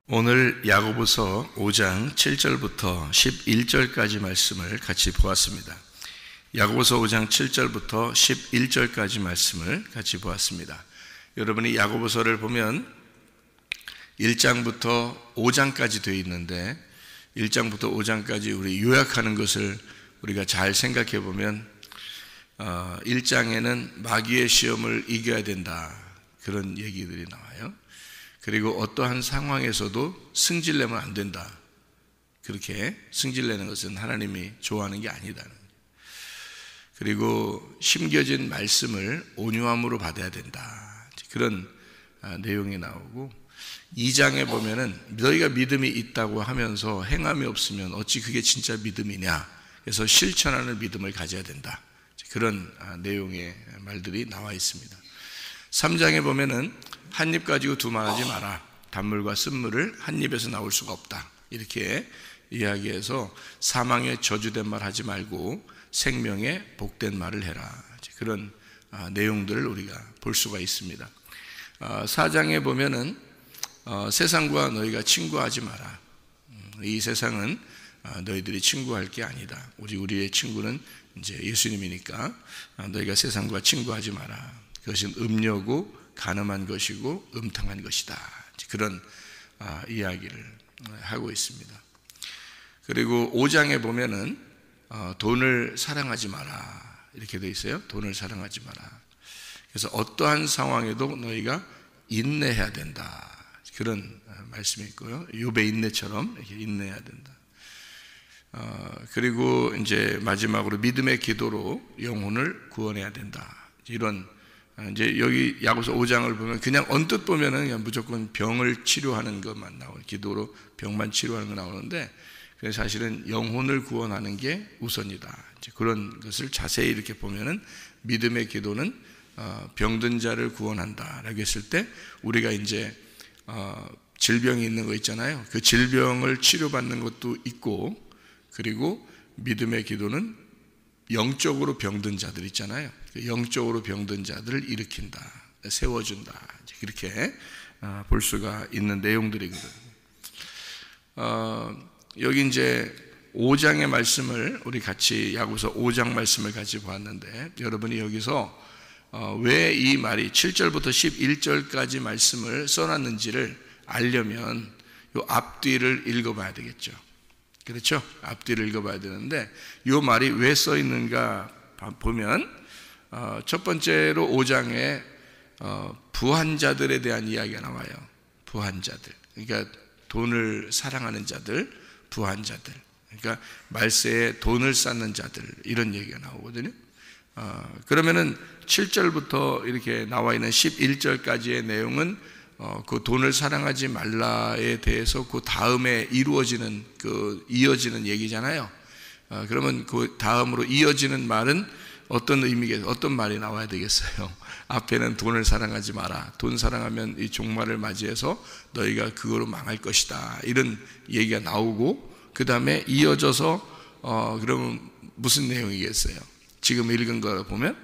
오늘 야고보서 5장 7절부터 11절까지 말씀을 같이 보았습니다. 야고보서 5장 7절부터 11절까지 말씀을 같이 보았습니다. 여러분이 야고보서를 보면 1장부터 5장까지 되어 있는데 1장부터 5장까지 우리 요약하는 것을 우리가 잘 생각해 보면 1장에는 마귀의 시험을 이겨야 된다, 그런 얘기들이 나와요. 그리고 어떠한 상황에서도 승질내면 안 된다. 그렇게 승질내는 것은 하나님이 좋아하는 게 아니다. 그리고 심겨진 말씀을 온유함으로 받아야 된다. 그런 내용이 나오고, 2장에 보면은 너희가 믿음이 있다고 하면서 행함이 없으면 어찌 그게 진짜 믿음이냐. 그래서 실천하는 믿음을 가져야 된다. 그런 내용의 말들이 나와 있습니다. 3장에 보면은 한 입 가지고 두말하지 마라. 단물과 쓴물을 한 입에서 나올 수가 없다. 이렇게 이야기해서 사망의 저주된 말 하지 말고 생명의 복된 말을 해라. 그런 내용들을 우리가 볼 수가 있습니다. 4장에 보면은 세상과 너희가 친구하지 마라. 이 세상은 너희들이 친구할 게 아니다. 오직 우리의 친구는 이제 예수님이니까 너희가 세상과 친구하지 마라. 그것은 음료고 간음한 것이고 음탕한 것이다. 그런 이야기를 하고 있습니다. 그리고 5장에 보면은 돈을 사랑하지 마라, 이렇게 되어 있어요. 돈을 사랑하지 마라. 그래서 어떠한 상황에도 너희가 인내해야 된다. 그런 말씀이 있고요. 욥의 인내처럼 이렇게 인내해야 된다. 그리고 이제 마지막으로 믿음의 기도로 영혼을 구원해야 된다. 이런, 이제 여기 야고보서 5장을 보면 그냥 언뜻 보면은 그냥 무조건 병을 치료하는 것만 나오고, 기도로 병만 치료하는 거 나오는데, 사실은 영혼을 구원하는 게 우선이다. 이제 그런 것을 자세히 이렇게 보면은 믿음의 기도는 병든 자를 구원한다라고 했을 때, 우리가 이제 질병이 있는 거 있잖아요. 그 질병을 치료받는 것도 있고, 그리고 믿음의 기도는 영적으로 병든 자들 있잖아요. 영적으로 병든 자들을 일으킨다, 세워준다. 그렇게 볼 수가 있는 내용들이거든요. 여기 이제 5장의 말씀을 우리 같이, 야고보서 5장 말씀을 같이 보았는데, 여러분이 여기서 왜 이 말이 7절부터 11절까지 말씀을 써놨는지를 알려면 이 앞뒤를 읽어봐야 되겠죠. 그렇죠? 앞뒤를 읽어봐야 되는데, 이 말이 왜 써 있는가 보면, 첫 번째로 5장에 부한 자들에 대한 이야기가 나와요. 부한 자들, 그러니까 돈을 사랑하는 자들, 부한 자들, 그러니까 말세에 돈을 쌓는 자들, 이런 얘기가 나오거든요. 그러면은 7절부터 이렇게 나와 있는 11절까지의 내용은 그 돈을 사랑하지 말라에 대해서 그 다음에 이루어지는, 이어지는 얘기잖아요. 그러면 그 다음으로 이어지는 말은 어떤 의미겠어요? 어떤 말이 나와야 되겠어요? 앞에는 돈을 사랑하지 마라. 돈 사랑하면 이 종말을 맞이해서 너희가 그거로 망할 것이다. 이런 얘기가 나오고, 그 다음에 이어져서 그러면 무슨 내용이겠어요? 지금 읽은 거 보면,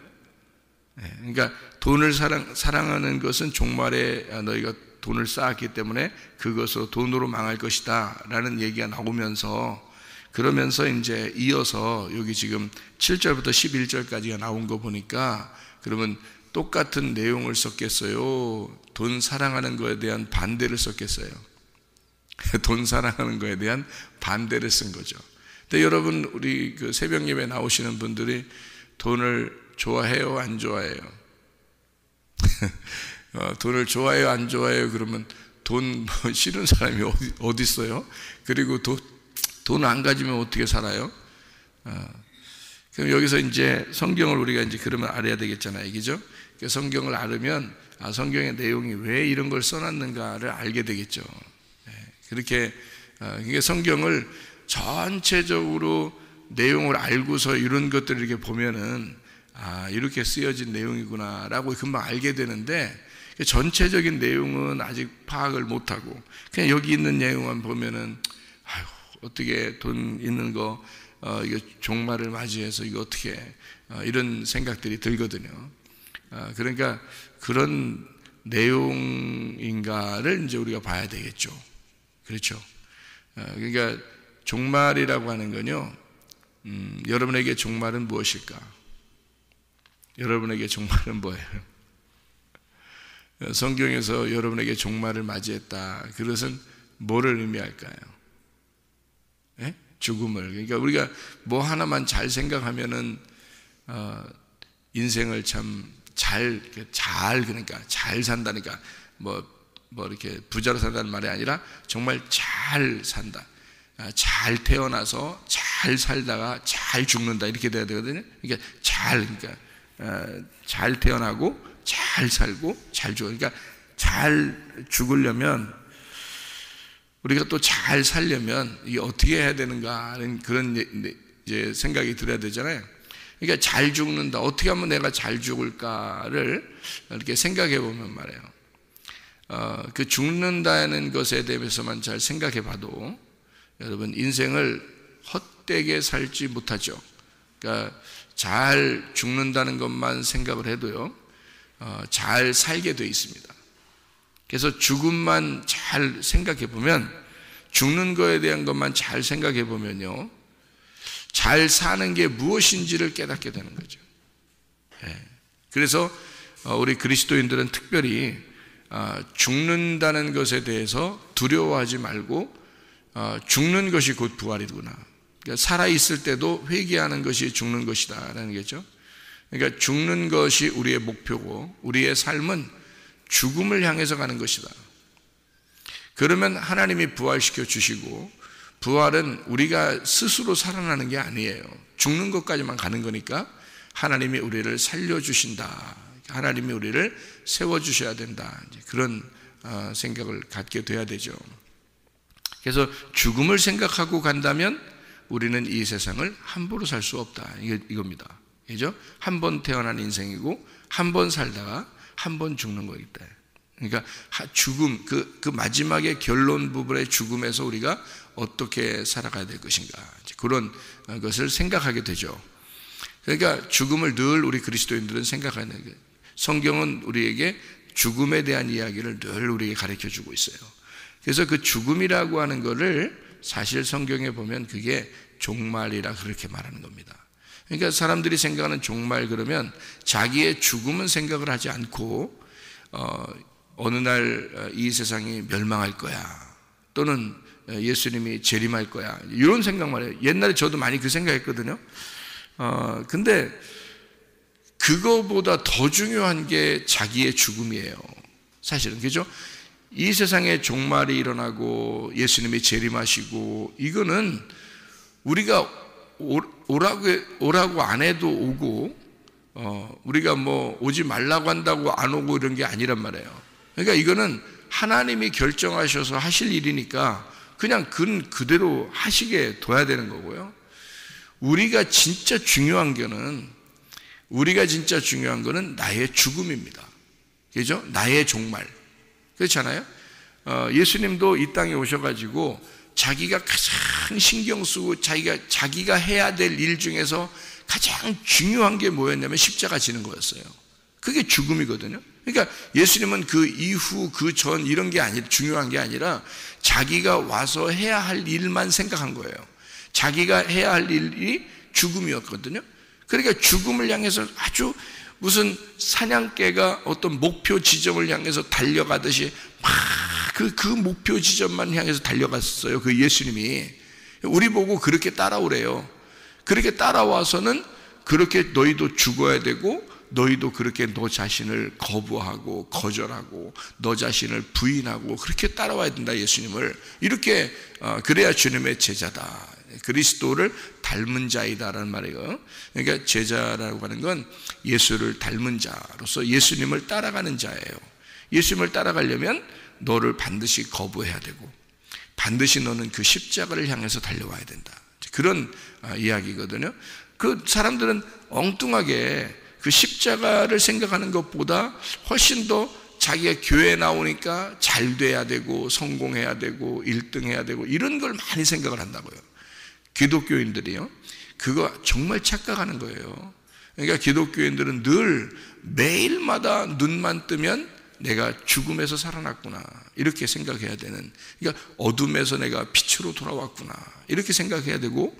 그러니까 돈을 사랑하는 것은 종말에 너희가 돈을 쌓았기 때문에 그것으로 돈으로 망할 것이다 라는 얘기가 나오면서, 그러면서 이제 이어서 여기 지금 7절부터 11절까지가 나온 거 보니까, 그러면 똑같은 내용을 썼겠어요? 돈 사랑하는 거에 대한 반대를 썼겠어요? 돈 사랑하는 거에 대한 반대를 쓴 거죠. 근데 여러분, 우리 그 새벽 예배 나오시는 분들이 돈을 좋아해요, 안 좋아해요? 돈을 좋아해요, 안 좋아해요? 그러면 돈 싫은 사람이 어디 있어요? 그리고 돈 안 가지면 어떻게 살아요? 그럼 여기서 이제 성경을 우리가 이제 그러면 알아야 되겠잖아요, 그죠? 성경을 알으면 성경의 내용이 왜 이런 걸 써놨는가를 알게 되겠죠. 그렇게 성경을 전체적으로 내용을 알고서 이런 것들을 이렇게 보면은 이렇게 쓰여진 내용이구나라고 금방 알게 되는데, 전체적인 내용은 아직 파악을 못하고 그냥 여기 있는 내용만 보면은 어떻게 돈 있는 거 이거 종말을 맞이해서 이거 어떻게 이런 생각들이 들거든요. 그러니까 그런 내용인가를 이제 우리가 봐야 되겠죠. 그렇죠. 그러니까 종말이라고 하는 건요, 여러분에게 종말은 무엇일까? 여러분에게 종말은 뭐예요? 성경에서 여러분에게 종말을 맞이했다. 그것은 뭐를 의미할까요? 예? 죽음을. 그러니까 우리가 뭐 하나만 잘 생각하면은 인생을 참 그러니까 잘 산다니까 뭐 이렇게 부자로 산다는 말이 아니라 정말 잘 산다. 잘 태어나서 잘 살다가 잘 죽는다 이렇게 돼야 되거든요. 그러니까 잘 태어나고 잘 살고 잘 죽어. 그러니까 잘 죽으려면 우리가 또 잘 살려면 이게 어떻게 해야 되는가 하는 그런 이제 생각이 들어야 되잖아요. 그러니까 잘 죽는다. 어떻게 하면 내가 잘 죽을까를 이렇게 생각해 보면 말이에요. 그 죽는다는 것에 대해서만 잘 생각해 봐도 여러분 인생을 헛되게 살지 못하죠. 그러니까 잘 죽는다는 것만 생각을 해도요, 잘 살게 되어 있습니다. 그래서 죽음만 잘 생각해 보면, 죽는 거에 대한 것만 잘 생각해 보면요, 잘 사는 게 무엇인지를 깨닫게 되는 거죠. 그래서 우리 그리스도인들은 특별히 죽는다는 것에 대해서 두려워하지 말고 죽는 것이 곧 부활이구나. 그러니까 살아있을 때도 회개하는 것이 죽는 것이다라는 거죠. 그러니까 죽는 것이 우리의 목표고 우리의 삶은 죽음을 향해서 가는 것이다. 그러면 하나님이 부활시켜 주시고, 부활은 우리가 스스로 살아나는 게 아니에요. 죽는 것까지만 가는 거니까 하나님이 우리를 살려주신다. 하나님이 우리를 세워주셔야 된다. 그런 생각을 갖게 돼야 되죠. 그래서 죽음을 생각하고 간다면 우리는 이 세상을 함부로 살 수 없다. 이겁니다. 그죠? 한 번 태어난 인생이고 한 번 살다가 한 번 죽는 거겠다. 그러니까 죽음, 그 마지막의 결론 부분의 죽음에서 우리가 어떻게 살아가야 될 것인가, 그런 것을 생각하게 되죠. 그러니까 죽음을 늘 우리 그리스도인들은 생각하는 거예요. 성경은 우리에게 죽음에 대한 이야기를 늘 우리에게 가르쳐 주고 있어요. 그래서 그 죽음이라고 하는 거를 사실 성경에 보면 그게 종말이라 그렇게 말하는 겁니다. 그러니까 사람들이 생각하는 종말 그러면 자기의 죽음은 생각을 하지 않고 어느 날 이 세상이 멸망할 거야, 또는 예수님이 재림할 거야, 이런 생각만 해요. 옛날에 저도 많이 그 생각했거든요. 근데 그거보다 더 중요한 게 자기의 죽음이에요. 사실은, 그죠? 이 세상에 종말이 일어나고 예수님이 재림하시고, 이거는 우리가 오라고 안 해도 오고, 우리가 뭐 오지 말라고 한다고 안 오고 이런 게 아니란 말이에요. 그러니까 이거는 하나님이 결정하셔서 하실 일이니까 그냥 그대로 하시게 둬야 되는 거고요. 우리가 진짜 중요한 거는 나의 죽음입니다. 그죠? 나의 종말. 그렇잖아요? 예수님도 이 땅에 오셔가지고 자기가 가장 신경 쓰고 자기가 해야 될 일 중에서 가장 중요한 게 뭐였냐면 십자가 지는 거였어요. 그게 죽음이거든요. 그러니까 예수님은 그 이후 그 전 이런 게 중요한 게 아니라 자기가 와서 해야 할 일만 생각한 거예요. 자기가 해야 할 일이 죽음이었거든요. 그러니까 죽음을 향해서 아주 무슨 사냥개가 어떤 목표 지점을 향해서 달려가듯이 막 그 목표 지점만 향해서 달려갔어요. 그 예수님이. 우리 보고 그렇게 따라오래요. 그렇게 따라와서는 그렇게 너희도 죽어야 되고, 너희도 그렇게 너 자신을 거부하고 거절하고 너 자신을 부인하고 그렇게 따라와야 된다, 예수님을. 이렇게 그래야 주님의 제자다, 그리스도를 닮은 자이다라는 말이에요. 그러니까 제자라고 하는 건 예수를 닮은 자로서 예수님을 따라가는 자예요. 예수님을 따라가려면 너를 반드시 거부해야 되고 반드시 너는 그 십자가를 향해서 달려와야 된다, 그런 이야기거든요. 그 사람들은 엉뚱하게 그 십자가를 생각하는 것보다 훨씬 더 자기가 교회에 나오니까 잘 돼야 되고 성공해야 되고 1등 해야 되고 이런 걸 많이 생각을 한다고요. 기독교인들이요, 그거 정말 착각하는 거예요. 그러니까 기독교인들은 늘 매일마다 눈만 뜨면 내가 죽음에서 살아났구나 이렇게 생각해야 되는, 그러니까 어둠에서 내가 빛으로 돌아왔구나 이렇게 생각해야 되고,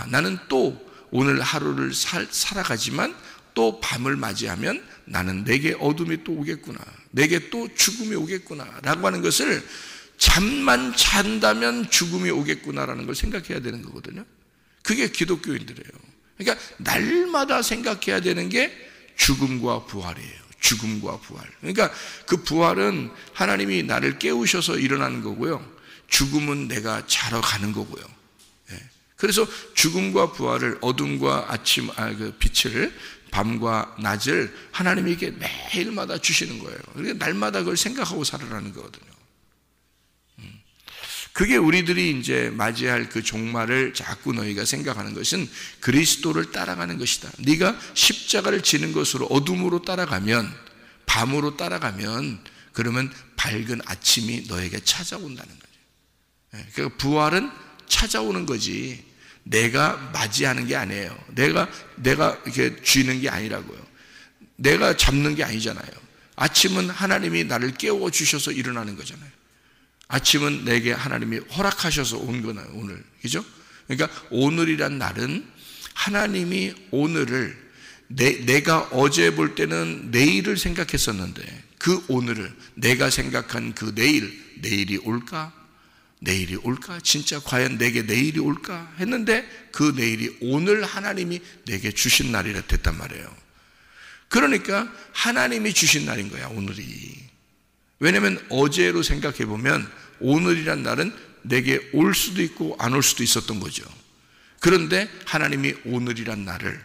나는 또 오늘 하루를 살아가지만 또 밤을 맞이하면 나는 내게 어둠이 또 오겠구나, 내게 또 죽음이 오겠구나 라고 하는 것을, 잠만 잔다면 죽음이 오겠구나라는 걸 생각해야 되는 거거든요. 그게 기독교인들이에요. 그러니까 날마다 생각해야 되는 게 죽음과 부활이에요. 죽음과 부활. 그러니까 그 부활은 하나님이 나를 깨우셔서 일어나는 거고요, 죽음은 내가 자러 가는 거고요. 그래서 죽음과 부활을, 어둠과 아침, 그 빛을, 밤과 낮을 하나님이 이게 매일마다 주시는 거예요. 그러니까 날마다 그걸 생각하고 살아라는 거거든요. 그게 우리들이 이제 맞이할 그 종말을 자꾸 너희가 생각하는 것은 그리스도를 따라가는 것이다. 네가 십자가를 지는 것으로 어둠으로 따라가면, 밤으로 따라가면, 그러면 밝은 아침이 너에게 찾아온다는 거죠. 그러니까 부활은 찾아오는 거지 내가 맞이하는 게 아니에요. 내가 이렇게 쥐는 게 아니라고요. 내가 잡는 게 아니잖아요. 아침은 하나님이 나를 깨워 주셔서 일어나는 거잖아요. 아침은 내게 하나님이 허락하셔서 온 거나요, 오늘. 그죠? 그러니까 오늘이란 날은 하나님이 오늘을, 내가 어제 볼 때는 내일을 생각했었는데 그 오늘을, 내가 생각한 그 내일이 올까? 내일이 올까? 진짜 과연 내게 내일이 올까? 했는데 그 내일이 오늘 하나님이 내게 주신 날이라 됐단 말이에요. 그러니까 하나님이 주신 날인 거야, 오늘이. 왜냐하면 어제로 생각해 보면 오늘이란 날은 내게 올 수도 있고 안 올 수도 있었던 거죠. 그런데 하나님이 오늘이란 날을,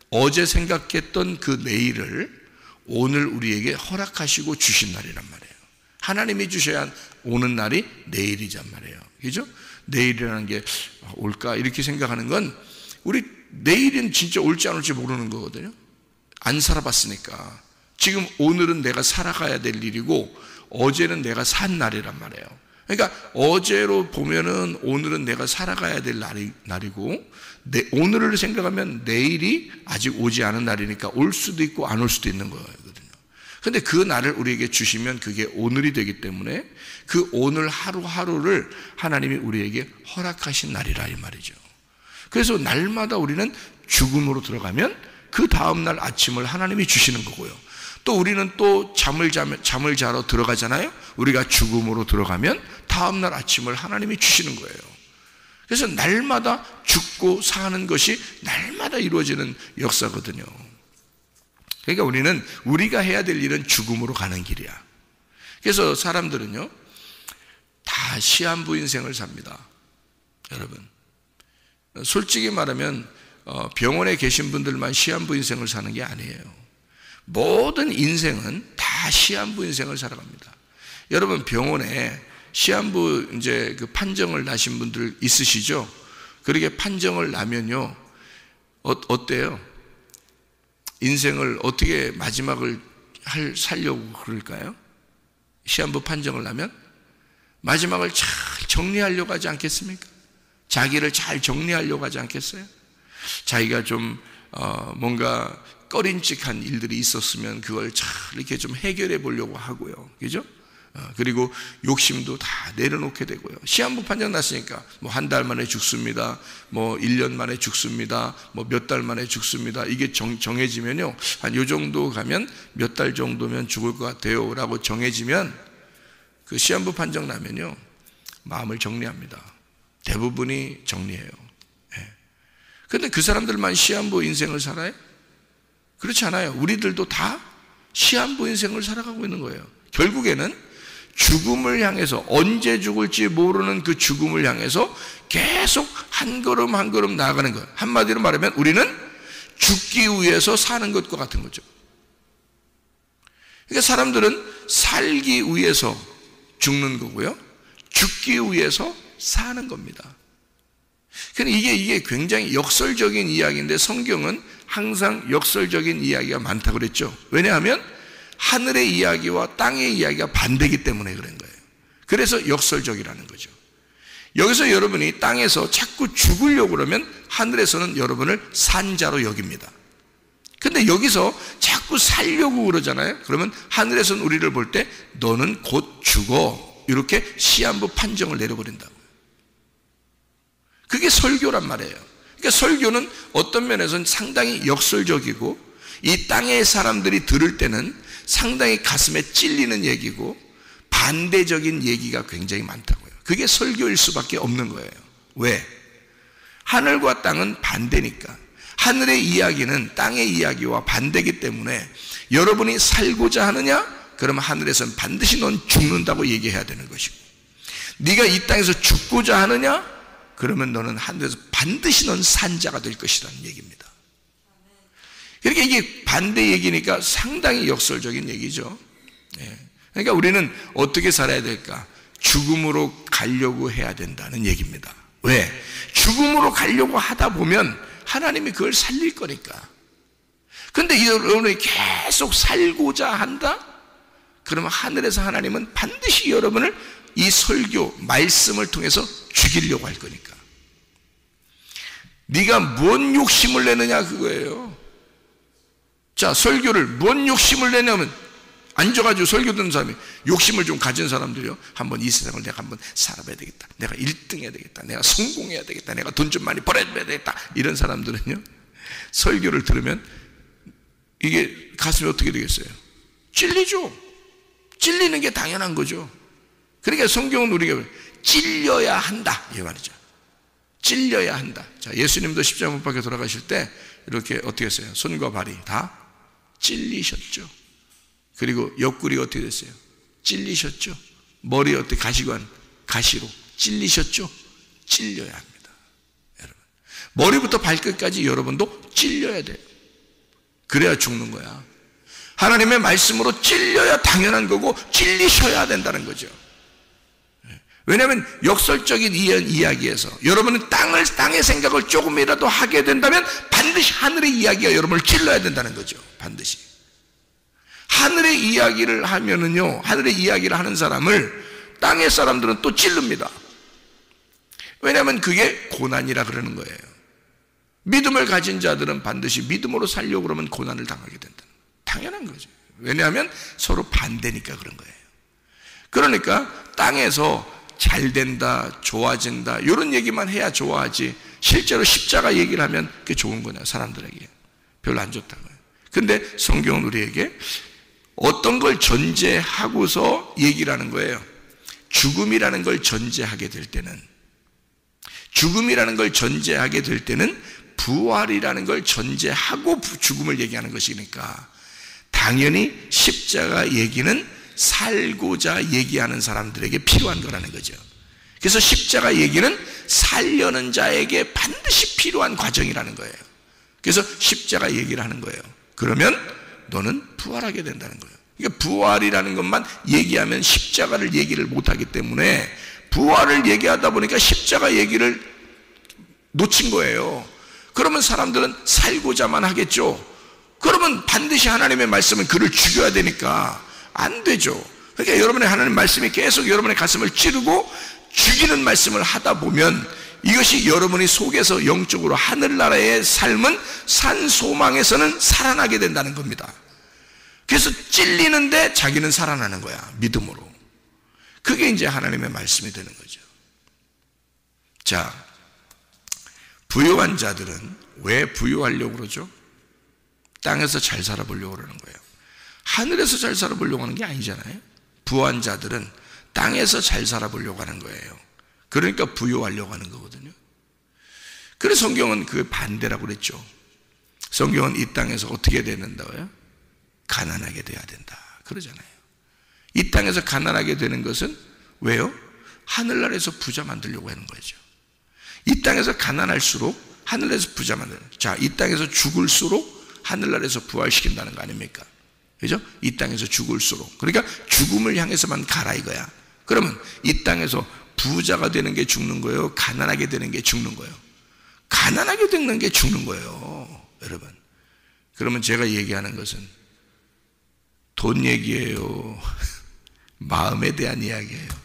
어제 생각했던 그 내일을 오늘 우리에게 허락하시고 주신 날이란 말이에요. 하나님이 주셔야 오는 날이 내일이란 말이에요. 그죠? 내일이라는 게 올까? 이렇게 생각하는 건, 우리 내일은 진짜 올지 안 올지 모르는 거거든요. 안 살아봤으니까. 지금 오늘은 내가 살아가야 될 일이고 어제는 내가 산 날이란 말이에요. 그러니까 어제로 보면은 오늘은 내가 살아가야 될 날이고, 오늘을 생각하면 내일이 아직 오지 않은 날이니까 올 수도 있고 안 올 수도 있는 거거든요. 근데 그 날을 우리에게 주시면 그게 오늘이 되기 때문에 그 오늘 하루하루를 하나님이 우리에게 허락하신 날이라 이 말이죠. 그래서 날마다 우리는 죽음으로 들어가면 그 다음날 아침을 하나님이 주시는 거고요. 또 우리는 또 잠을 자러 들어가잖아요. 우리가 죽음으로 들어가면 다음날 아침을 하나님이 주시는 거예요. 그래서 날마다 죽고 사는 것이 날마다 이루어지는 역사거든요. 그러니까 우리가 해야 될 일은 죽음으로 가는 길이야. 그래서 사람들은요, 다 시한부 인생을 삽니다. 여러분, 솔직히 말하면 병원에 계신 분들만 시한부 인생을 사는 게 아니에요. 모든 인생은 다 시한부 인생을 살아갑니다. 여러분, 병원에 시한부 이제 그 판정을 나신 분들 있으시죠? 그렇게 판정을 나면요, 어때요? 인생을 어떻게 마지막을 살려고 그럴까요? 시한부 판정을 나면 마지막을 잘 정리하려고 하지 않겠습니까? 자기를 잘 정리하려고 하지 않겠어요? 자기가 좀 뭔가 꺼림칙한 일들이 있었으면 그걸 잘 이렇게 좀 해결해 보려고 하고요. 그죠? 그리고 욕심도 다 내려놓게 되고요. 시한부 판정 났으니까 뭐 한 달 만에 죽습니다. 뭐 1년 만에 죽습니다. 뭐 몇 달 만에 죽습니다. 이게 정해지면요, 한 요 정도 가면 몇 달 정도면 죽을 것 같아요 라고 정해지면 그 시한부 판정 나면요, 마음을 정리합니다. 대부분이 정리해요. 그런데 그 사람들만 시한부 인생을 살아요? 그렇지 않아요. 우리들도 다 시한부 인생을 살아가고 있는 거예요. 결국에는 죽음을 향해서, 언제 죽을지 모르는 그 죽음을 향해서 계속 한 걸음 한 걸음 나아가는 거예요. 한마디로 말하면 우리는 죽기 위해서 사는 것과 같은 거죠. 그러니까 사람들은 살기 위해서 죽는 거고요, 죽기 위해서 사는 겁니다. 그러니까 이게 굉장히 역설적인 이야기인데, 성경은 항상 역설적인 이야기가 많다고 그랬죠. 왜냐하면 하늘의 이야기와 땅의 이야기가 반대이기 때문에 그런 거예요. 그래서 역설적이라는 거죠. 여기서 여러분이 땅에서 자꾸 죽으려고 그러면 하늘에서는 여러분을 산자로 여깁니다. 근데 여기서 자꾸 살려고 그러잖아요. 그러면 하늘에서는 우리를 볼 때 너는 곧 죽어, 이렇게 시한부 판정을 내려버린다고요. 그게 설교란 말이에요. 그러니까 설교는 어떤 면에서는 상당히 역설적이고 이 땅의 사람들이 들을 때는 상당히 가슴에 찔리는 얘기고 반대적인 얘기가 굉장히 많다고요. 그게 설교일 수밖에 없는 거예요. 왜? 하늘과 땅은 반대니까. 하늘의 이야기는 땅의 이야기와 반대이기 때문에 여러분이 살고자 하느냐? 그러면 하늘에서는 반드시 넌 죽는다고 얘기해야 되는 것이고, 네가 이 땅에서 죽고자 하느냐? 그러면 너는 하늘에서 반드시 넌 산자가 될 것이라는 얘기입니다. 그러니까 이게 반대 얘기니까 상당히 역설적인 얘기죠. 그러니까 우리는 어떻게 살아야 될까? 죽음으로 가려고 해야 된다는 얘기입니다. 왜? 죽음으로 가려고 하다 보면 하나님이 그걸 살릴 거니까. 근데 여러분이 계속 살고자 한다? 그러면 하늘에서 하나님은 반드시 여러분을 이 설교, 말씀을 통해서 죽이려고 할 거니까. 네가 뭔 욕심을 내느냐 그거예요. 자, 설교를 뭔 욕심을 내냐면 앉아가지고 설교 듣는 사람이 욕심을 좀 가진 사람들이요, 한번 이 세상을 내가 한번 살아봐야 되겠다, 내가 1등 해야 되겠다, 내가 성공해야 되겠다, 내가 돈 좀 많이 벌어야 되겠다, 이런 사람들은요 설교를 들으면 이게 가슴이 어떻게 되겠어요? 찔리죠. 찔리는 게 당연한 거죠. 그러니까 성경은 우리가 찔려야 한다 이 말이죠. 찔려야 한다. 자, 예수님도 십자가 못 박혀 돌아가실 때 이렇게 어떻게 했어요? 손과 발이 다 찔리셨죠. 그리고 옆구리 어떻게 됐어요? 찔리셨죠. 머리 어떻게 가시관, 가시로 찔리셨죠. 찔려야 합니다. 여러분, 머리부터 발끝까지 여러분도 찔려야 돼요. 그래야 죽는 거야. 하나님의 말씀으로 찔려야 당연한 거고 찔리셔야 된다는 거죠. 왜냐하면 역설적인 이야기에서 여러분은 땅의 생각을 조금이라도 하게 된다면 반드시 하늘의 이야기가 여러분을 찔러야 된다는 거죠. 반드시. 하늘의 이야기를 하면은요, 하늘의 이야기를 하는 사람을 땅의 사람들은 또 찔릅니다. 왜냐하면 그게 고난이라 그러는 거예요. 믿음을 가진 자들은 반드시 믿음으로 살려고 그러면 고난을 당하게 된다. 당연한 거죠. 왜냐하면 서로 반대니까 그런 거예요. 그러니까 땅에서 잘 된다, 좋아진다, 이런 얘기만 해야 좋아하지, 실제로 십자가 얘기를 하면 그게 좋은 거냐, 사람들에게. 별로 안 좋다고요. 근데 성경은 우리에게 어떤 걸 전제하고서 얘기를 하는 거예요. 죽음이라는 걸 전제하게 될 때는, 죽음이라는 걸 전제하게 될 때는 부활이라는 걸 전제하고 죽음을 얘기하는 것이니까 당연히 십자가 얘기는 살고자 얘기하는 사람들에게 필요한 거라는 거죠. 그래서 십자가 얘기는 살려는 자에게 반드시 필요한 과정이라는 거예요. 그래서 십자가 얘기를 하는 거예요. 그러면 너는 부활하게 된다는 거예요. 그러니까 부활이라는 것만 얘기하면 십자가를 얘기를 못하기 때문에 부활을 얘기하다 보니까 십자가 얘기를 놓친 거예요. 그러면 사람들은 살고자만 하겠죠. 그러면 반드시 하나님의 말씀은 그를 죽여야 되니까 안 되죠. 그러니까 여러분의 하나님 말씀이 계속 여러분의 가슴을 찌르고 죽이는 말씀을 하다 보면 이것이 여러분의 속에서 영적으로 하늘나라의 삶은 산 소망에서는 살아나게 된다는 겁니다. 그래서 찔리는데 자기는 살아나는 거야, 믿음으로. 그게 이제 하나님의 말씀이 되는 거죠. 자, 부유한 자들은 왜 부유하려고 그러죠? 땅에서 잘 살아보려고 그러는 거예요. 하늘에서 잘 살아보려고 하는 게 아니잖아요. 부유한 자들은 땅에서 잘 살아보려고 하는 거예요. 그러니까 부유하려고 하는 거거든요. 그래서 성경은 그 반대라고 그랬죠. 성경은 이 땅에서 어떻게 된다고요? 가난하게 돼야 된다 그러잖아요. 이 땅에서 가난하게 되는 것은 왜요? 하늘나라에서 부자 만들려고 하는 거죠. 이 땅에서 가난할수록 하늘나라에서 부자 만들어요. 자, 이 땅에서 죽을수록 하늘나라에서 부활시킨다는 거 아닙니까? 그죠? 이 땅에서 죽을수록. 그러니까 죽음을 향해서만 가라 이거야. 그러면 이 땅에서 부자가 되는 게 죽는 거예요? 가난하게 되는 게 죽는 거예요? 가난하게 되는 게 죽는 거예요, 여러분. 그러면 제가 얘기하는 것은 돈 얘기예요. 마음에 대한 이야기예요.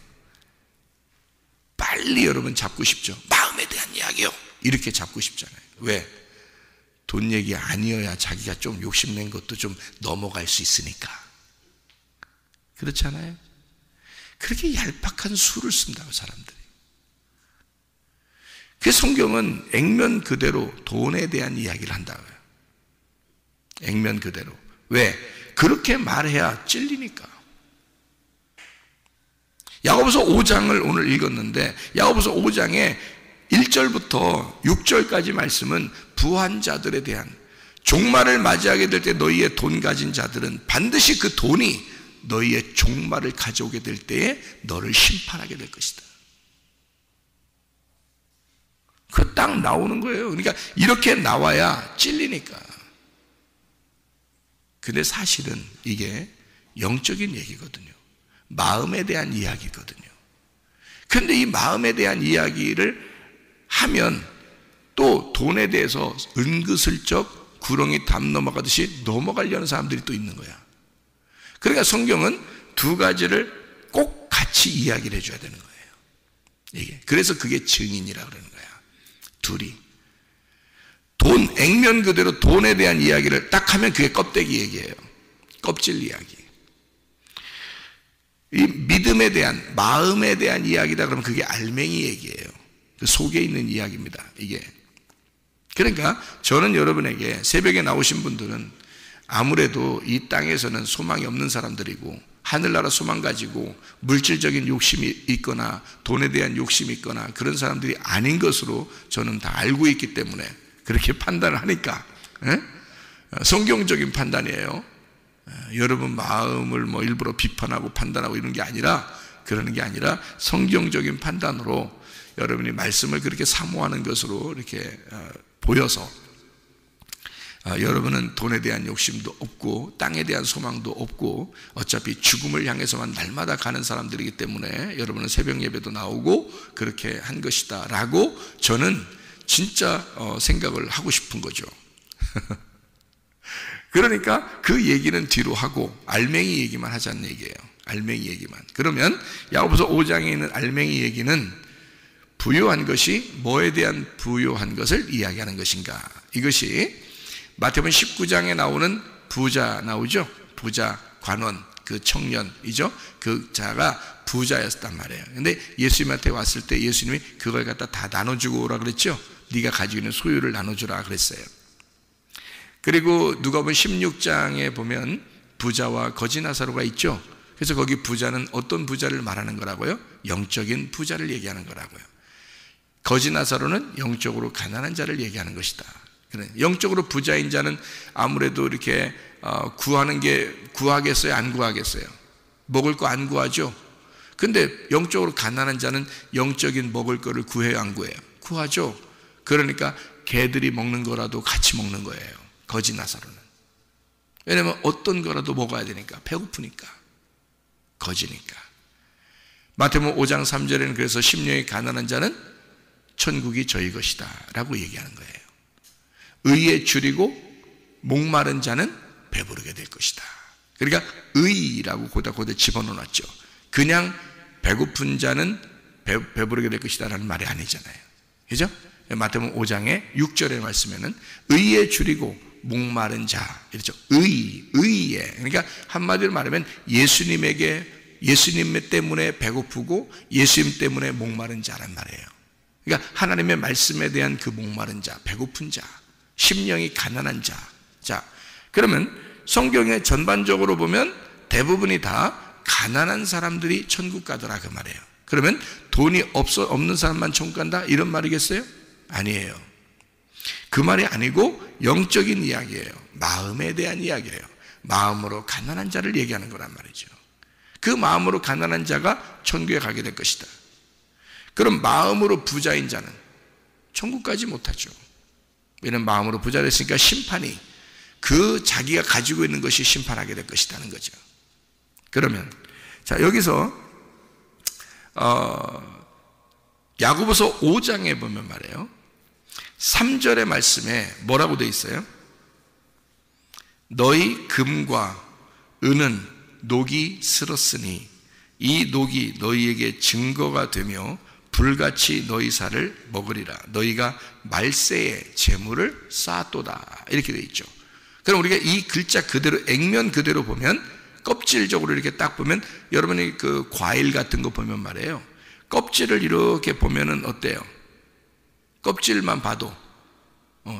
빨리 여러분 잡고 싶죠? 마음에 대한 이야기요. 이렇게 잡고 싶잖아요. 왜? 돈 얘기 아니어야 자기가 좀 욕심낸 것도 좀 넘어갈 수 있으니까. 그렇지 않아요? 그렇게 얄팍한 수를 쓴다고 사람들이. 그 성경은 액면 그대로 돈에 대한 이야기를 한다고요. 액면 그대로. 왜? 그렇게 말해야 찔리니까. 야고보서 5장을 오늘 읽었는데 야고보서 5장에 1절부터 6절까지 말씀은 부한 자들에 대한, 종말을 맞이하게 될 때 너희의 돈 가진 자들은 반드시 그 돈이 너희의 종말을 가져오게 될 때에 너를 심판하게 될 것이다. 그 딱 나오는 거예요. 그러니까 이렇게 나와야 찔리니까. 근데 사실은 이게 영적인 얘기거든요. 마음에 대한 이야기거든요. 근데 이 마음에 대한 이야기를 하면 또 돈에 대해서 은근슬쩍 구렁이 담 넘어가듯이 넘어가려는 사람들이 또 있는 거야. 그러니까 성경은 두 가지를 꼭 같이 이야기를 해줘야 되는 거예요. 이게. 그래서 그게 증인이라고 그러는 거야. 둘이. 돈, 액면 그대로 돈에 대한 이야기를 딱 하면 그게 껍데기 얘기예요. 껍질 이야기. 이 믿음에 대한, 마음에 대한 이야기다 그러면 그게 알맹이 얘기예요. 그 속에 있는 이야기입니다. 이게. 그러니까 저는 여러분에게 새벽에 나오신 분들은 아무래도 이 땅에서는 소망이 없는 사람들이고 하늘나라 소망 가지고 물질적인 욕심이 있거나 돈에 대한 욕심이 있거나 그런 사람들이 아닌 것으로 저는 다 알고 있기 때문에 그렇게 판단을 하니까, 성경적인 판단이에요. 여러분 마음을 뭐 일부러 비판하고 판단하고 이런 게 아니라, 그러는 게 아니라 성경적인 판단으로 여러분이 말씀을 그렇게 사모하는 것으로 이렇게 보여서, 여러분은 돈에 대한 욕심도 없고 땅에 대한 소망도 없고 어차피 죽음을 향해서만 날마다 가는 사람들이기 때문에 여러분은 새벽 예배도 나오고 그렇게 한 것이다 라고 저는 진짜 생각을 하고 싶은 거죠. 그러니까 그 얘기는 뒤로 하고 알맹이 얘기만 하자는 얘기예요. 알맹이 얘기만. 그러면 야고보서 5장에 있는 알맹이 얘기는 부요한 것이 뭐에 대한 부요한 것을 이야기하는 것인가. 이것이 마태복음 19장에 나오는 부자 나오죠. 부자, 관원, 그 청년이죠. 그 자가 부자였단 말이에요. 근데 예수님한테 왔을 때 예수님이 그걸 갖다 다 나눠주고 오라 그랬죠. 네가 가지고 있는 소유를 나눠주라 그랬어요. 그리고 누가복음 16장에 보면 부자와 거지 나사로가 있죠. 그래서 거기 부자는 어떤 부자를 말하는 거라고요? 영적인 부자를 얘기하는 거라고요. 거지 나사로는 영적으로 가난한 자를 얘기하는 것이다. 영적으로 부자인 자는 아무래도 이렇게 구하는 게 구하겠어요? 안 구하겠어요? 먹을 거 안 구하죠? 근데 영적으로 가난한 자는 영적인 먹을 거를 구해요? 안 구해요? 구하죠? 그러니까 개들이 먹는 거라도 같이 먹는 거예요. 거지 나사로는. 왜냐면 어떤 거라도 먹어야 되니까. 배고프니까. 거지니까. 마태복음 5장 3절에는 그래서 심령이 가난한 자는 천국이 저희 것이다 라고 얘기하는 거예요. 의에 줄이고 목마른 자는 배부르게 될 것이다. 그러니까 의라고 고다 집어넣어놨죠. 그냥 배고픈 자는 배부르게 될 것이다 라는 말이 아니잖아요. 그죠? 마태복음 5장의 6절의 말씀에는 의에 줄이고 목마른 자 이렇죠. 의에. 그러니까 한마디로 말하면 예수님 때문에 배고프고 예수님 때문에 목마른 자란 말이에요. 그러니까 하나님의 말씀에 대한 그 목마른 자, 배고픈 자, 심령이 가난한 자. 자, 그러면 성경에 전반적으로 보면 대부분이 다 가난한 사람들이 천국 가더라 그 말이에요. 그러면 돈이 없는 사람만 천국 간다 이런 말이겠어요? 아니에요. 그 말이 아니고 영적인 이야기예요. 마음에 대한 이야기예요. 마음으로 가난한 자를 얘기하는 거란 말이죠. 그 마음으로 가난한 자가 천국에 가게 될 것이다. 그럼 마음으로 부자인 자는 천국 가지 못하죠. 왜냐하면 마음으로 부자 됐으니까 심판이 그 자기가 가지고 있는 것이 심판하게 될 것이라는 거죠. 그러면 자 여기서 야고보서 5장에 보면 말이에요. 3절의 말씀에 뭐라고 되어 있어요? 너희 금과 은은 녹이 슬었으니 이 녹이 너희에게 증거가 되며 불같이 너희 살을 먹으리라. 너희가 말세에 재물을 쌓았도다. 이렇게 돼 있죠. 그럼 우리가 이 글자 그대로, 액면 그대로 보면, 껍질적으로 이렇게 딱 보면, 여러분이 그 과일 같은 거 보면 말이에요, 껍질을 이렇게 보면은 어때요? 껍질만 봐도,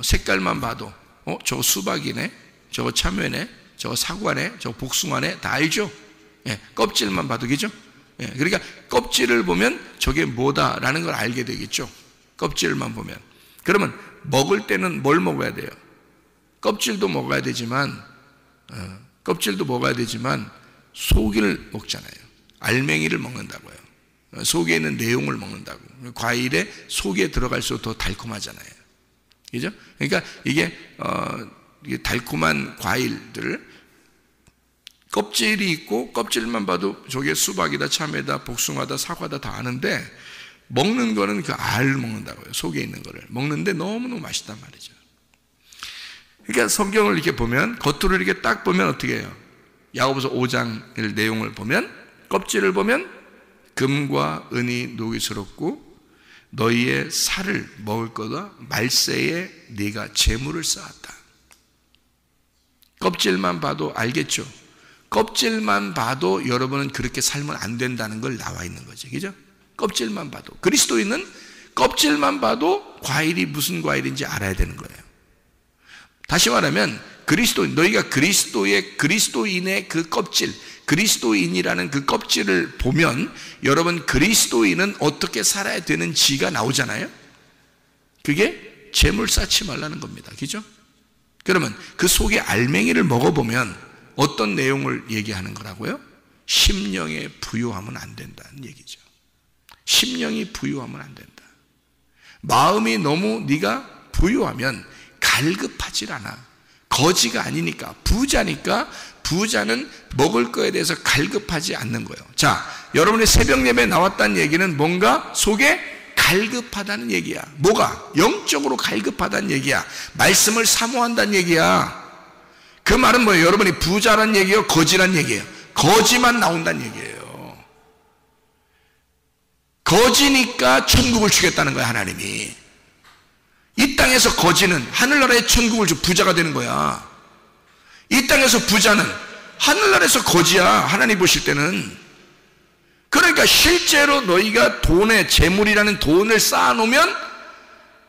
색깔만 봐도, 저거 수박이네, 저거 참외네, 저거 사과네, 저거 복숭아네, 다 알죠? 예, 껍질만 봐도, 그죠? 예, 그러니까 껍질을 보면 저게 뭐다라는 걸 알게 되겠죠. 껍질만 보면. 그러면 먹을 때는 뭘 먹어야 돼요? 껍질도 먹어야 되지만, 속을 먹잖아요. 알맹이를 먹는다고요. 속에 있는 내용을 먹는다고. 과일에 속에 들어갈수록 더 달콤하잖아요. 그죠? 그러니까 이게 달콤한 과일들을 껍질이 있고, 껍질만 봐도 저게 수박이다, 참외다, 복숭아다, 사과다 다 아는데, 먹는 거는 그 알을 먹는다고요. 속에 있는 거를 먹는데 너무너무 맛있단 말이죠. 그러니까 성경을 이렇게 보면, 겉으로 이렇게 딱 보면 어떻게 해요? 야고보서 5장 내용을 보면, 껍질을 보면 금과 은이 녹이스럽고 너희의 살을 먹을 거다. 말세에 네가 재물을 쌓았다. 껍질만 봐도 알겠죠? 껍질만 봐도 여러분은 그렇게 살면 안 된다는 걸 나와 있는 거죠. 그죠? 껍질만 봐도. 그리스도인은 껍질만 봐도 과일이 무슨 과일인지 알아야 되는 거예요. 다시 말하면 너희가 그리스도인의 그 껍질, 그리스도인이라는 그 껍질을 보면 여러분 그리스도인은 어떻게 살아야 되는지가 나오잖아요. 그게 재물 쌓지 말라는 겁니다. 그죠? 그러면 그 속에 알맹이를 먹어보면 어떤 내용을 얘기하는 거라고요? 심령에 부요하면 안 된다는 얘기죠. 심령이 부요하면 안 된다. 마음이 너무 네가 부요하면 갈급하질 않아. 거지가 아니니까, 부자니까, 부자는 먹을 거에 대해서 갈급하지 않는 거예요. 자, 여러분이 새벽 예배에 나왔다는 얘기는 뭔가 속에 갈급하다는 얘기야. 뭐가? 영적으로 갈급하다는 얘기야. 말씀을 사모한다는 얘기야. 그 말은 뭐예요? 여러분이 부자란 얘기예요? 거지란 얘기예요? 거지만 나온다는 얘기예요. 거지니까 천국을 주겠다는 거야, 하나님이. 이 땅에서 거지는 하늘나라의 천국을 주 부자가 되는 거야. 이 땅에서 부자는 하늘나라에서 거지야, 하나님 보실 때는. 그러니까 실제로 너희가 돈에, 재물이라는 돈을 쌓아놓으면,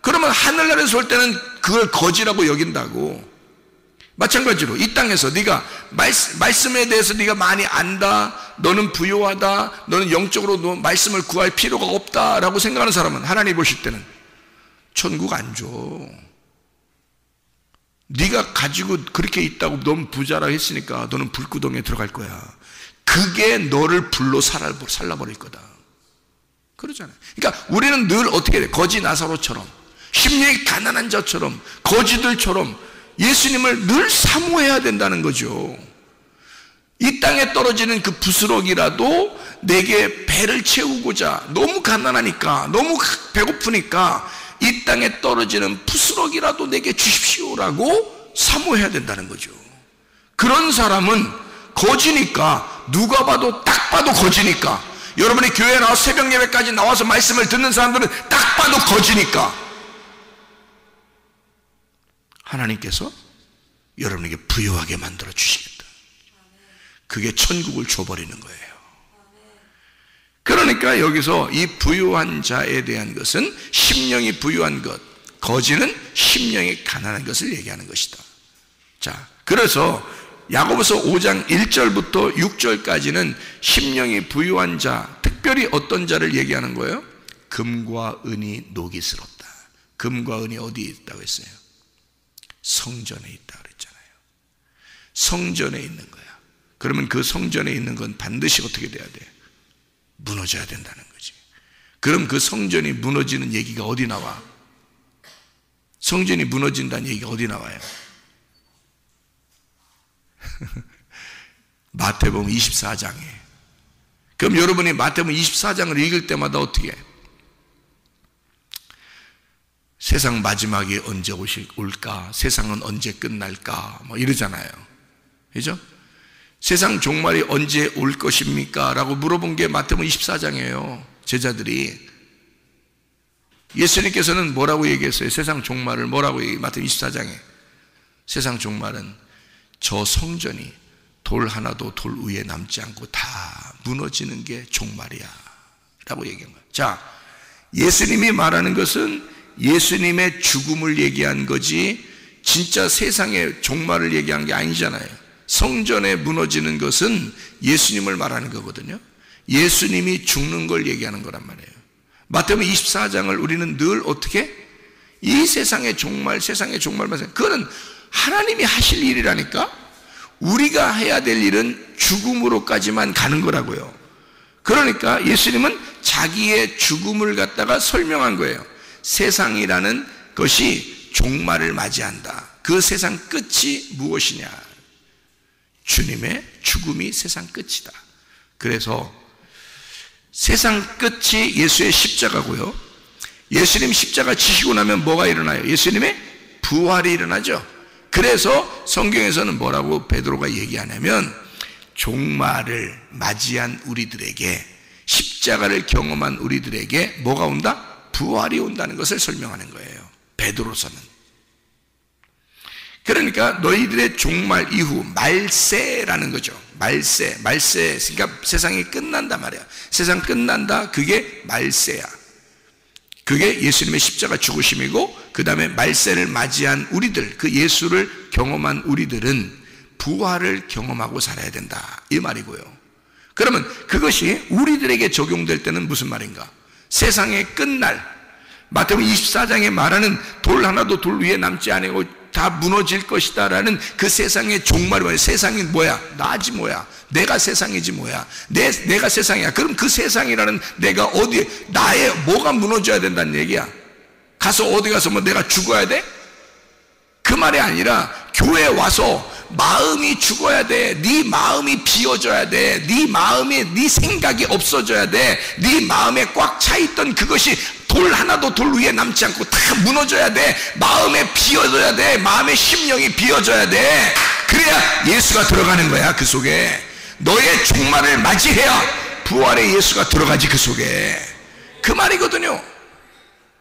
그러면 하늘나라에서 올 때는 그걸 거지라고 여긴다고. 마찬가지로 이 땅에서 네가 말씀에 대해서 네가 많이 안다, 너는 부요하다, 너는 영적으로 말씀을 구할 필요가 없다라고 생각하는 사람은 하나님 보실 때는 천국 안 줘. 네가 가지고 그렇게 있다고 넌 부자라 했으니까 너는 불구덩이에 들어갈 거야. 그게 너를 불로 살라버릴 거다. 그러잖아요. 그러니까 우리는 늘 어떻게 돼? 거지 나사로처럼, 심령이 가난한 자처럼, 거지들처럼 예수님을 늘 사모해야 된다는 거죠. 이 땅에 떨어지는 그 부스럭이라도 내게 배를 채우고자, 너무 가난하니까, 너무 배고프니까 이 땅에 떨어지는 부스럭이라도 내게 주십시오라고 사모해야 된다는 거죠. 그런 사람은 거지니까, 누가 봐도 딱 봐도 거지니까, 여러분이 교회에 나와서 새벽 예배까지 나와서 말씀을 듣는 사람들은 딱 봐도 거지니까 하나님께서 여러분에게 부유하게 만들어 주시겠다. 그게 천국을 줘버리는 거예요. 그러니까 여기서 이 부유한 자에 대한 것은 심령이 부유한 것, 거지는 심령이 가난한 것을 얘기하는 것이다. 자, 그래서 야고보서 5장 1절부터 6절까지는 심령이 부유한 자, 특별히 어떤 자를 얘기하는 거예요? 금과 은이 녹이스럽다. 금과 은이 어디에 있다고 했어요? 성전에 있다 그랬잖아요. 성전에 있는 거야. 그러면 그 성전에 있는 건 반드시 어떻게 돼야 돼? 무너져야 된다는 거지. 그럼 그 성전이 무너지는 얘기가 어디 나와? 성전이 무너진다는 얘기가 어디 나와요? 마태복음 24장에. 그럼 여러분이 마태복음 24장을 읽을 때마다 어떻게 해? 세상 마지막이 언제 올까? 세상은 언제 끝날까? 뭐 이러잖아요. 그죠? 세상 종말이 언제 올 것입니까? 라고 물어본 게 마태복음 24장이에요. 제자들이. 예수님께서는 뭐라고 얘기했어요? 세상 종말을 뭐라고 얘기해요? 마태복음 24장에 세상 종말은 저 성전이 돌 하나도 돌 위에 남지 않고 다 무너지는 게 종말이야 라고 얘기한 거예요. 자, 예수님이 말하는 것은 예수님의 죽음을 얘기한 거지 진짜 세상의 종말을 얘기한 게 아니잖아요. 성전에 무너지는 것은 예수님을 말하는 거거든요. 예수님이 죽는 걸 얘기하는 거란 말이에요. 마태복음 24장을 우리는 늘 어떻게? 이 세상의 종말, 세상의 종말만 생각. 그거는 하나님이 하실 일이라니까. 우리가 해야 될 일은 죽음으로까지만 가는 거라고요. 그러니까 예수님은 자기의 죽음을 갖다가 설명한 거예요. 세상이라는 것이 종말을 맞이한다. 그 세상 끝이 무엇이냐? 주님의 죽음이 세상 끝이다. 그래서 세상 끝이 예수의 십자가고요. 예수님 십자가 지시고 나면 뭐가 일어나요? 예수님의 부활이 일어나죠. 그래서 성경에서는 뭐라고 베드로가 얘기하냐면 종말을 맞이한 우리들에게, 십자가를 경험한 우리들에게 뭐가 온다? 부활이 온다는 것을 설명하는 거예요. 베드로서는. 그러니까 너희들의 종말 이후 말세라는 거죠. 말세. 그러니까 세상이 끝난다 말이야. 세상 끝난다. 그게 말세야. 그게 예수님의 십자가 죽으심이고, 그 다음에 말세를 맞이한 우리들, 그 예수를 경험한 우리들은 부활을 경험하고 살아야 된다, 이 말이고요. 그러면 그것이 우리들에게 적용될 때는 무슨 말인가? 세상의 끝날, 마태복음 24장에 말하는 돌 하나도 돌 위에 남지 아니하고 다 무너질 것이다 라는 그 세상의 종말이 뭐야? 세상이 뭐야? 나지 뭐야? 내가 세상이지 뭐야? 내가 세상이야. 그럼 그 세상이라는 내가 어디에, 나의 뭐가 무너져야 된다는 얘기야? 가서 어디 가서 뭐 내가 죽어야 돼? 그 말이 아니라 교회에 와서 마음이 죽어야 돼. 네 마음이 비워져야 돼. 네 마음에 네 생각이 없어져야 돼. 네 마음에 꽉 차있던 그것이 돌 하나도 돌 위에 남지 않고 다 무너져야 돼. 마음에 비워져야 돼. 마음의 심령이 비워져야 돼. 그래야 예수가 들어가는 거야. 그 속에 너의 종말을 맞이해야 부활의 예수가 들어가지. 그 속에 그 말이거든요.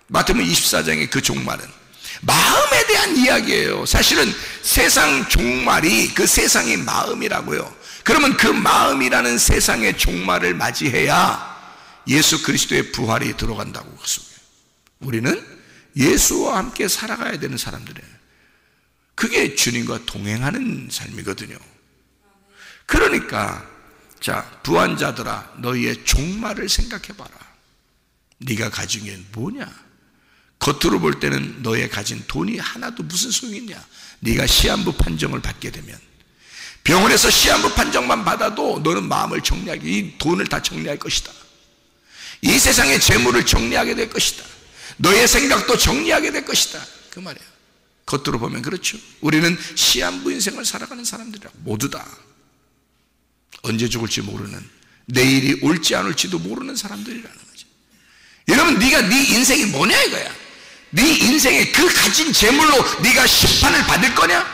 마태복음 24장의 그 종말은 마음에 대한 이야기예요. 사실은 세상 종말이 그 세상의 마음이라고요. 그러면 그 마음이라는 세상의 종말을 맞이해야 예수 그리스도의 부활이 들어간다고. 그 속에 우리는 예수와 함께 살아가야 되는 사람들이에요. 그게 주님과 동행하는 삶이거든요. 그러니까 자, 부한자들아, 너희의 종말을 생각해봐라. 네가 가진 게 뭐냐? 겉으로 볼 때는 너의 가진 돈이 하나도 무슨 소용이 있냐? 네가 시한부 판정을 받게 되면, 병원에서 시한부 판정만 받아도 너는 마음을 정리하게, 이 돈을 다 정리할 것이다. 이 세상의 재물을 정리하게 될 것이다. 너의 생각도 정리하게 될 것이다. 그 말이에요. 겉으로 보면 그렇죠. 우리는 시한부 인생을 살아가는 사람들이라고. 모두 다 언제 죽을지 모르는, 내일이 올지 안 올지도 모르는 사람들이라는 거죠. 여러분, 네가 네 인생이 뭐냐 이거야. 네 인생의 그 가진 재물로 네가 심판을 받을 거냐?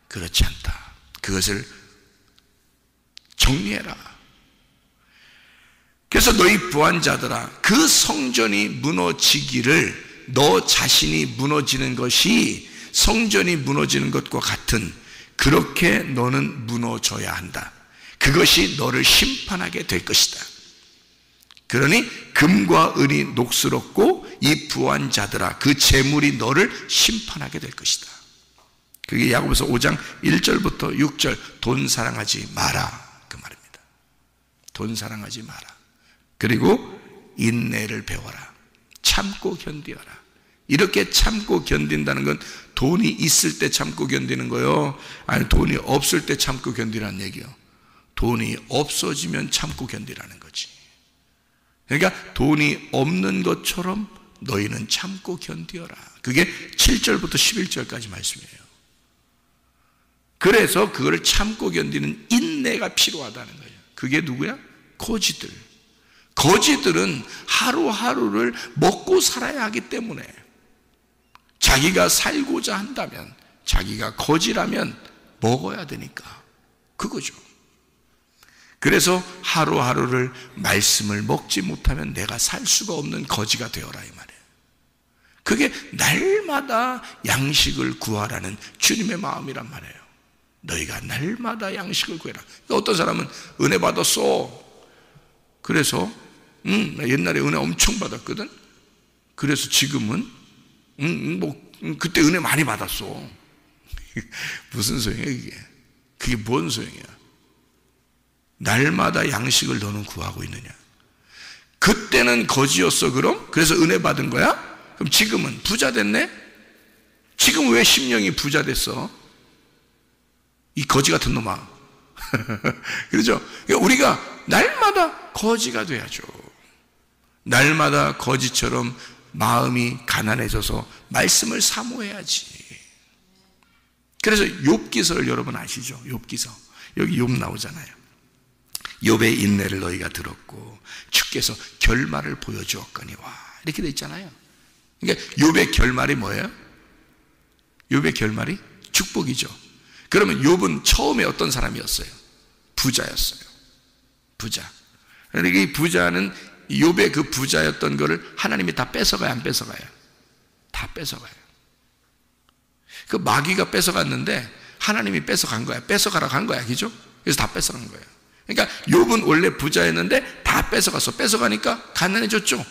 그렇지 않다. 그것을 정리해라. 그래서 너희 부한자들아, 그 성전이 무너지기를, 너 자신이 무너지는 것이 성전이 무너지는 것과 같은, 그렇게 너는 무너져야 한다. 그것이 너를 심판하게 될 것이다. 그러니 금과 은이 녹슬었고 이 부한 자들아, 그 재물이 너를 심판하게 될 것이다. 그게 야고보서 5장 1절부터 6절, 돈 사랑하지 마라, 그 말입니다. 돈 사랑하지 마라. 그리고 인내를 배워라. 참고 견디어라. 이렇게 참고 견딘다는 건 돈이 있을 때 참고 견디는 거요, 아니 돈이 없을 때 참고 견디라는 얘기요. 돈이 없어지면 참고 견디라는 거지. 그러니까 돈이 없는 것처럼 너희는 참고 견디어라. 그게 7절부터 11절까지 말씀이에요. 그래서 그거를 참고 견디는 인내가 필요하다는 거예요. 그게 누구야? 거지들. 거지들은 하루하루를 먹고 살아야 하기 때문에, 자기가 살고자 한다면, 자기가 거지라면 먹어야 되니까 그거죠. 그래서 하루하루를 말씀을 먹지 못하면 내가 살 수가 없는 거지가 되어라 이 말이에요. 그게 날마다 양식을 구하라는 주님의 마음이란 말이에요. 너희가 날마다 양식을 구해라. 어떤 사람은 은혜 받았어. 그래서 나 옛날에 은혜 엄청 받았거든. 그래서 지금은 그때 은혜 많이 받았어. 무슨 소용이야 그게? 그게 뭔 소용이야? 날마다 양식을 너는 구하고 있느냐? 그때는 거지였어 그럼? 그래서 은혜 받은 거야? 그럼 지금은 부자 됐네? 지금 왜 심령이 부자 됐어? 이 거지 같은 놈아. 그렇죠? 우리가 날마다 거지가 돼야죠. 날마다 거지처럼 마음이 가난해져서 말씀을 사모해야지. 그래서 욥기서를 여러분 아시죠? 욥기서. 여기 욥 나오잖아요. 욥의 인내를 너희가 들었고 주께서 결말을 보여주었거니와 이렇게 돼 있잖아요. 그러니까 욥의 결말이 뭐예요? 욥의 결말이 축복이죠. 그러면 욥은 처음에 어떤 사람이었어요? 부자였어요. 부자. 그러니까 이 부자는 욥의 그 부자였던 거를 하나님이 다 뺏어가요, 안 뺏어가요? 다 뺏어가요. 그 마귀가 뺏어갔는데 하나님이 뺏어간 거야. 뺏어가라고 한 거야, 그죠? 그래서 다 뺏어간 거예요. 그러니까 욥은 원래 부자였는데 다 뺏어갔어. 뺏어가니까 가난해졌죠.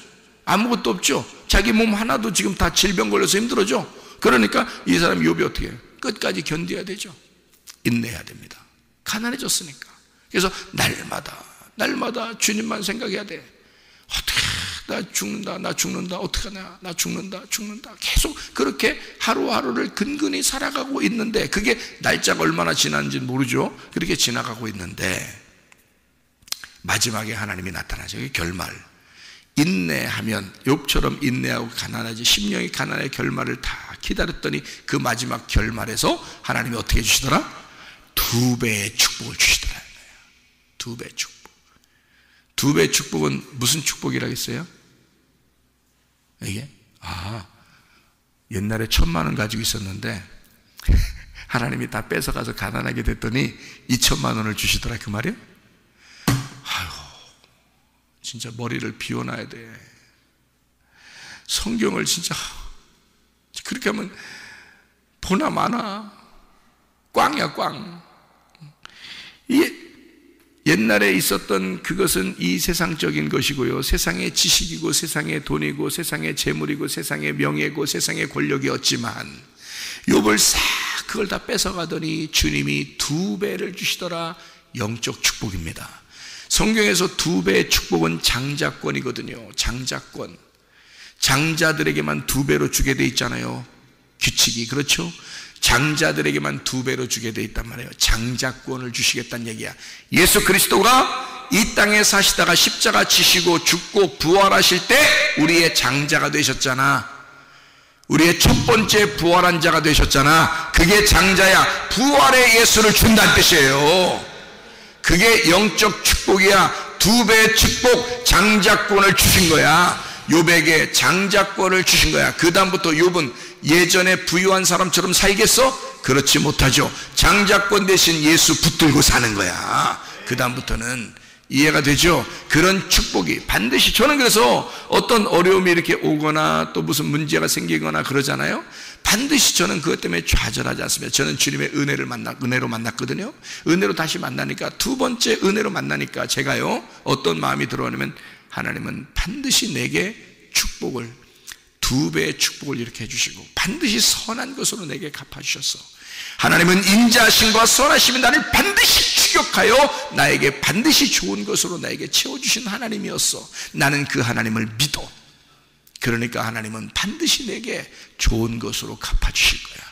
아무것도 없죠. 자기 몸 하나도 지금 다 질병 걸려서 힘들어져. 그러니까 이 사람 욥이 어떻게 해요? 끝까지 견뎌야 되죠. 인내해야 됩니다. 가난해졌으니까. 그래서 날마다 주님만 생각해야 돼. 어떻게 나 죽는다 어떡하냐, 나 죽는다 계속 그렇게 하루하루를 근근히 살아가고 있는데 그게 날짜가 얼마나 지났는지 모르죠. 그렇게 지나가고 있는데 마지막에 하나님이 나타나죠. 결말. 인내하면 욥처럼 인내하고 가난하지, 심령이 가난의 결말을 다 기다렸더니 그 마지막 결말에서 하나님이 어떻게 주시더라? 2배의 축복을 주시더라. 2배 축복. 2배 축복은 무슨 축복이라겠어요? 이게? 옛날에 1,000만 원 가지고 있었는데 하나님이 다 뺏어가서 가난하게 됐더니 2,000만 원을 주시더라 그 말이에요? 아유, 진짜 머리를 비워놔야 돼. 성경을 진짜 그렇게 하면 보나 마나 꽝이야 꽝. 옛날에 있었던 그것은 이 세상적인 것이고요, 세상의 지식이고 세상의 돈이고 세상의 재물이고 세상의 명예고 세상의 권력이었지만 욥을 싹 그걸 다 뺏어가더니 주님이 2배를 주시더라. 영적 축복입니다. 성경에서 2배의 축복은 장자권이거든요. 장자권. 장자들에게만 2배로 주게 돼 있잖아요. 규칙이. 그렇죠? 장자들에게만 2배로 주게 돼 있단 말이에요. 장자권을 주시겠다는 얘기야. 예수 그리스도가 이 땅에 사시다가 십자가 지시고 죽고 부활하실 때 우리의 장자가 되셨잖아. 우리의 첫 번째 부활한 자가 되셨잖아. 그게 장자야. 부활의 예수를 준다는 뜻이에요. 그게 영적 축복이야. 2배의 축복, 장자권을 주신 거야. 욥에게 장자권을 주신 거야. 그 다음부터 욥은 예전에 부유한 사람처럼 살겠어? 그렇지 못하죠. 장자권 대신 예수 붙들고 사는 거야. 그 다음부터는. 이해가 되죠? 그런 축복이 반드시. 저는 그래서 어떤 어려움이 이렇게 오거나 또 무슨 문제가 생기거나 그러잖아요. 반드시 저는 그것 때문에 좌절하지 않습니다. 저는 주님의 은혜로 만났거든요. 은혜로 다시 만나니까, 2번째 은혜로 만나니까 제가요 어떤 마음이 들어오냐면, 하나님은 반드시 내게 축복을, 2배의 축복을 이렇게 해주시고 반드시 선한 것으로 내게 갚아주셨어. 하나님은 인자하심과 선하심이 나를 반드시 추격하여 나에게 반드시 좋은 것으로 나에게 채워주신 하나님이었어. 나는 그 하나님을 믿어. 그러니까 하나님은 반드시 내게 좋은 것으로 갚아주실 거야.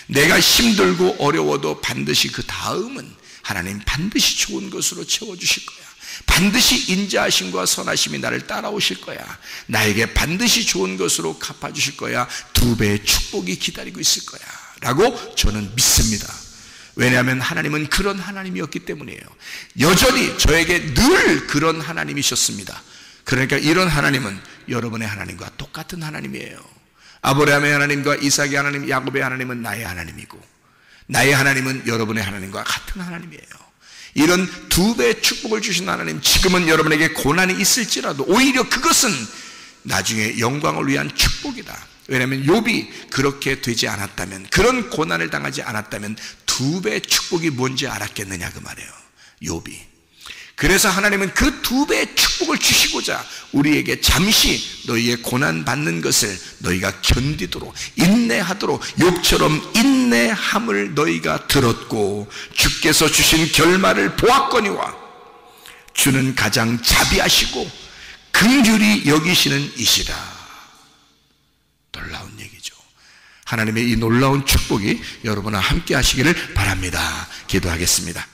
내가 힘들고 어려워도 반드시 그 다음은 하나님 반드시 좋은 것으로 채워주실 거야. 반드시 인자하심과 선하심이 나를 따라오실 거야. 나에게 반드시 좋은 것으로 갚아주실 거야. 2배의 축복이 기다리고 있을 거야 라고 저는 믿습니다. 왜냐하면 하나님은 그런 하나님이었기 때문이에요. 여전히 저에게 늘 그런 하나님이셨습니다. 그러니까 이런 하나님은 여러분의 하나님과 똑같은 하나님이에요. 아브라함의 하나님과 이삭의 하나님, 야곱의 하나님은 나의 하나님이고, 나의 하나님은 여러분의 하나님과 같은 하나님이에요. 이런 2배의 축복을 주신 하나님, 지금은 여러분에게 고난이 있을지라도 오히려 그것은 나중에 영광을 위한 축복이다. 왜냐하면 욥이 그렇게 되지 않았다면, 그런 고난을 당하지 않았다면 2배의 축복이 뭔지 알았겠느냐 그 말이에요, 욥이. 그래서 하나님은 그 2배의 축복을 주시고자 우리에게 잠시 너희의 고난받는 것을 너희가 견디도록, 인내하도록, 욥처럼 인내함을 너희가 들었고 주께서 주신 결말을 보았거니와 주는 가장 자비하시고 긍휼히 여기시는 이시라. 놀라운 얘기죠. 하나님의 이 놀라운 축복이 여러분과 함께 하시기를 바랍니다. 기도하겠습니다.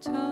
저